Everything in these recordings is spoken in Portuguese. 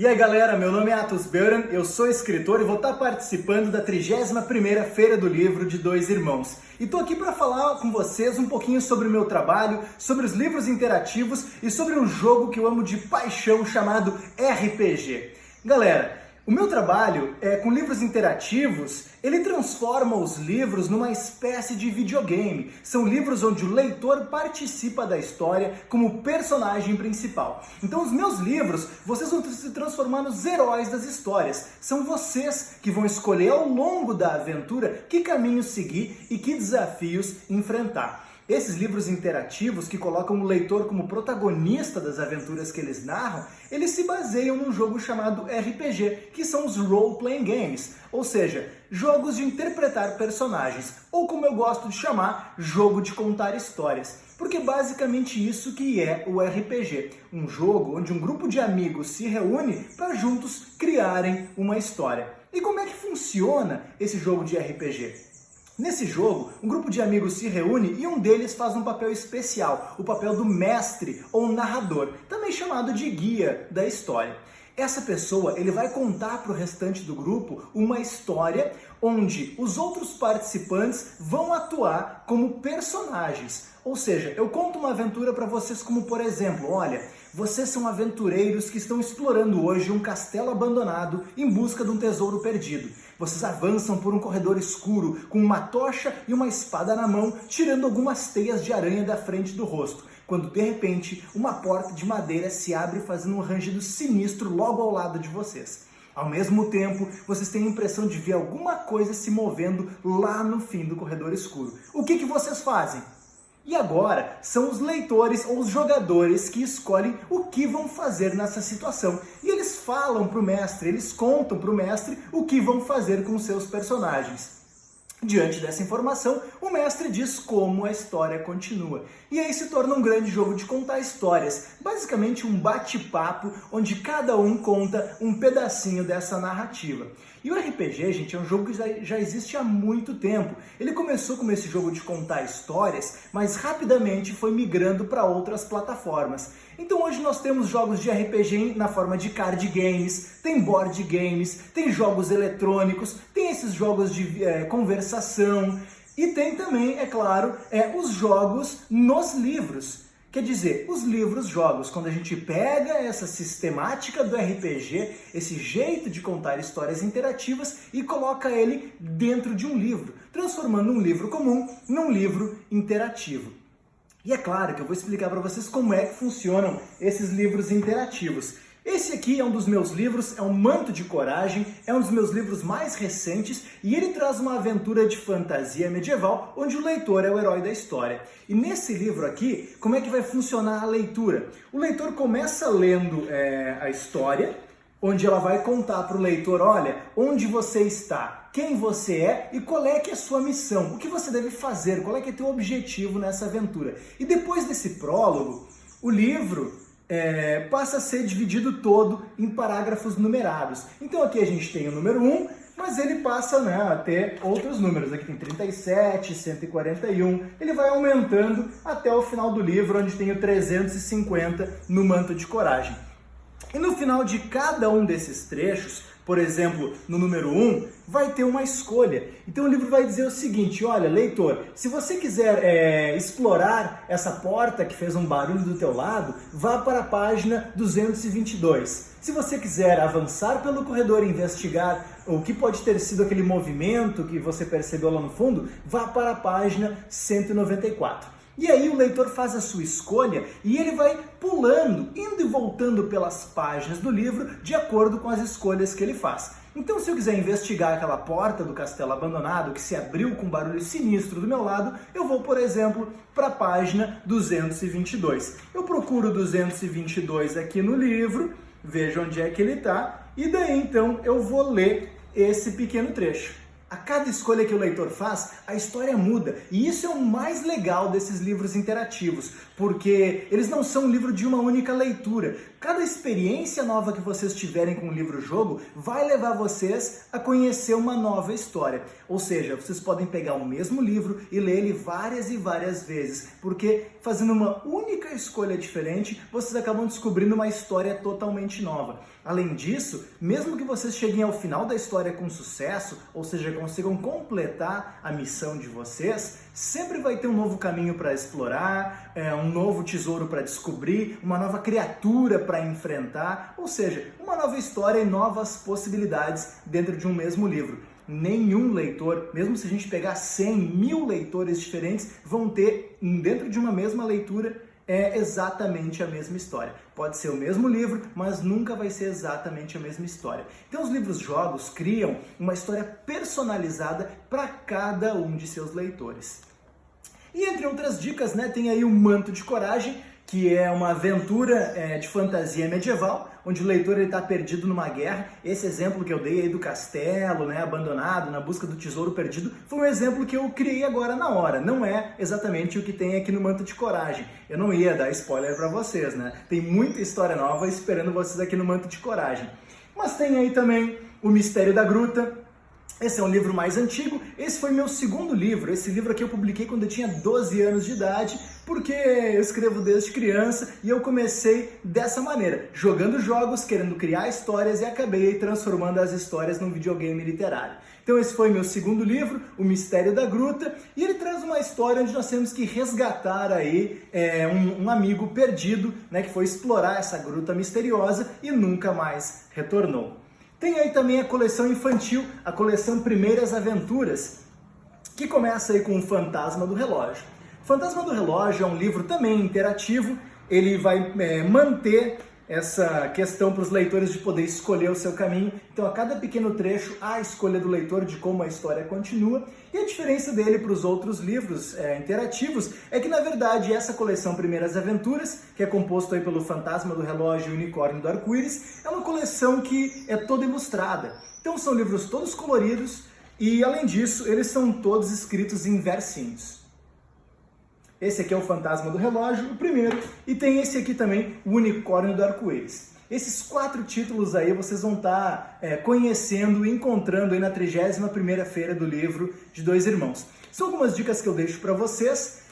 E aí galera, meu nome é Atos Beuran, eu sou escritor e vou estar participando da 31ª Feira do Livro de Dois Irmãos. E tô aqui para falar com vocês um pouquinho sobre o meu trabalho, sobre os livros interativos e sobre um jogo que eu amo de paixão chamado RPG. Galera, o meu trabalho com livros interativos, ele transforma os livros numa espécie de videogame. São livros onde o leitor participa da história como personagem principal. Então os meus livros, vocês vão se transformar nos heróis das histórias. São vocês que vão escolher ao longo da aventura que caminho seguir e que desafios enfrentar. Esses livros interativos que colocam o leitor como protagonista das aventuras que eles narram, eles se baseiam num jogo chamado RPG, que são os Role Playing Games, ou seja, jogos de interpretar personagens, ou como eu gosto de chamar, jogo de contar histórias. Porque é basicamente isso que é o RPG, um jogo onde um grupo de amigos se reúne para juntos criarem uma história. E como é que funciona esse jogo de RPG? Nesse jogo, um grupo de amigos se reúne e um deles faz um papel especial, o papel do mestre ou narrador, também chamado de guia da história. Essa pessoa, ele vai contar para o restante do grupo uma história onde os outros participantes vão atuar como personagens. Ou seja, eu conto uma aventura para vocês como, por exemplo, olha, vocês são aventureiros que estão explorando hoje um castelo abandonado em busca de um tesouro perdido. Vocês avançam por um corredor escuro com uma tocha e uma espada na mão, tirando algumas teias de aranha da frente do rosto, quando de repente uma porta de madeira se abre fazendo um rangido sinistro logo ao lado de vocês. Ao mesmo tempo, vocês têm a impressão de ver alguma coisa se movendo lá no fim do corredor escuro. O que vocês fazem? E agora são os leitores ou os jogadores que escolhem o que vão fazer nessa situação. E eles falam para o mestre, eles contam para o mestre o que vão fazer com seus personagens. Diante dessa informação, o mestre diz como a história continua. E aí se torna um grande jogo de contar histórias, basicamente um bate-papo onde cada um conta um pedacinho dessa narrativa. E o RPG, gente, é um jogo que já existe há muito tempo. Ele começou como esse jogo de contar histórias, mas rapidamente foi migrando para outras plataformas. Então hoje nós temos jogos de RPG na forma de card games, tem board games, tem jogos eletrônicos, tem esses jogos de conversação e tem também, é claro, os jogos nos livros. Quer dizer, os livros-jogos, quando a gente pega essa sistemática do RPG, esse jeito de contar histórias interativas e coloca ele dentro de um livro, transformando um livro comum num livro interativo. E é claro que eu vou explicar para vocês como é que funcionam esses livros interativos. Esse aqui é um dos meus livros, é um Manto de Coragem, é um dos meus livros mais recentes e ele traz uma aventura de fantasia medieval onde o leitor é o herói da história. E nesse livro aqui, como é que vai funcionar a leitura? O leitor começa lendo a história, onde ela vai contar para o leitor, olha, onde você está, quem você é e qual é que é a sua missão, o que você deve fazer, qual é que é o teu objetivo nessa aventura. E depois desse prólogo, o livro passa a ser dividido todo em parágrafos numerados. Então aqui a gente tem o número 1, mas ele passa a ter outros números. Aqui tem 37, 141, ele vai aumentando até o final do livro, onde tem o 350 no Manto de Coragem. E no final de cada um desses trechos, por exemplo, no número 1, vai ter uma escolha. Então o livro vai dizer o seguinte, olha, leitor, se você quiser explorar essa porta que fez um barulho do teu lado, vá para a página 222. Se você quiser avançar pelo corredor e investigar o que pode ter sido aquele movimento que você percebeu lá no fundo, vá para a página 194. E aí o leitor faz a sua escolha e ele vai pulando, indo e voltando pelas páginas do livro de acordo com as escolhas que ele faz. Então se eu quiser investigar aquela porta do castelo abandonado que se abriu com um barulho sinistro do meu lado, eu vou, por exemplo, para a página 222. Eu procuro 222 aqui no livro, vejo onde é que ele está e daí então eu vou ler esse pequeno trecho. A cada escolha que o leitor faz, a história muda. E isso é o mais legal desses livros interativos, porque eles não são um livro de uma única leitura. Cada experiência nova que vocês tiverem com o livro-jogo vai levar vocês a conhecer uma nova história. Ou seja, vocês podem pegar o mesmo livro e ler ele várias e várias vezes, porque fazendo uma única escolha diferente, vocês acabam descobrindo uma história totalmente nova. Além disso, mesmo que vocês cheguem ao final da história com sucesso, ou seja, consigam completar a missão de vocês, sempre vai ter um novo caminho para explorar, um novo tesouro para descobrir, uma nova criatura para enfrentar, ou seja, uma nova história e novas possibilidades dentro de um mesmo livro. Nenhum leitor, mesmo se a gente pegar 100, 1000 leitores diferentes, vão ter, dentro de uma mesma leitura, exatamente a mesma história. Pode ser o mesmo livro, mas nunca vai ser exatamente a mesma história. Então os livros-jogos criam uma história personalizada para cada um de seus leitores. E entre outras dicas, tem aí o Manto de Coragem, que é uma aventura de fantasia medieval, onde o leitor está perdido numa guerra. Esse exemplo que eu dei aí do castelo, abandonado, na busca do tesouro perdido, foi um exemplo que eu criei agora na hora. Não é exatamente o que tem aqui no Manto de Coragem. Eu não ia dar spoiler para vocês, Tem muita história nova esperando vocês aqui no Manto de Coragem. Mas tem aí também o Mistério da Gruta. Esse é um livro mais antigo, esse foi meu segundo livro. Esse livro aqui eu publiquei quando eu tinha 12 anos de idade, porque eu escrevo desde criança e eu comecei dessa maneira, jogando jogos, querendo criar histórias e acabei transformando as histórias num videogame literário. Então esse foi meu segundo livro, O Mistério da Gruta, e ele traz uma história onde nós temos que resgatar aí um amigo perdido, que foi explorar essa gruta misteriosa e nunca mais retornou. Tem aí também a coleção infantil, a coleção Primeiras Aventuras, que começa aí com o Fantasma do Relógio. O Fantasma do Relógio é um livro também interativo, ele vai manter essa questão para os leitores de poder escolher o seu caminho. Então, a cada pequeno trecho, há a escolha do leitor de como a história continua. E a diferença dele para os outros livros interativos é que, na verdade, essa coleção Primeiras Aventuras, que é composto aí pelo Fantasma do Relógio e o Unicórnio do Arco-Íris, é uma coleção que é toda ilustrada. Então, são livros todos coloridos e, além disso, eles são todos escritos em versinhos. Esse aqui é o Fantasma do Relógio, o primeiro, e tem esse aqui também, o Unicórnio do Arco-Íris. Esses 4 títulos aí vocês vão estar conhecendo e encontrando aí na 31ª Feira do Livro de Dois Irmãos. São algumas dicas que eu deixo para vocês.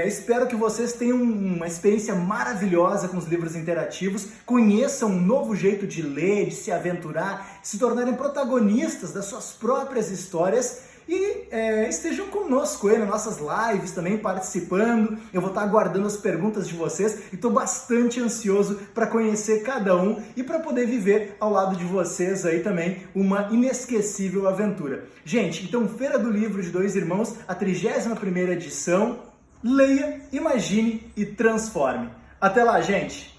Espero que vocês tenham uma experiência maravilhosa com os livros interativos, conheçam um novo jeito de ler, de se aventurar, se tornarem protagonistas das suas próprias histórias e estejam conosco aí nas nossas lives também participando. Eu vou estar aguardando as perguntas de vocês e estou bastante ansioso para conhecer cada um e para poder viver ao lado de vocês aí também uma inesquecível aventura. Gente, então Feira do Livro de Dois Irmãos, a 31ª edição. Leia, imagine e transforme. Até lá, gente!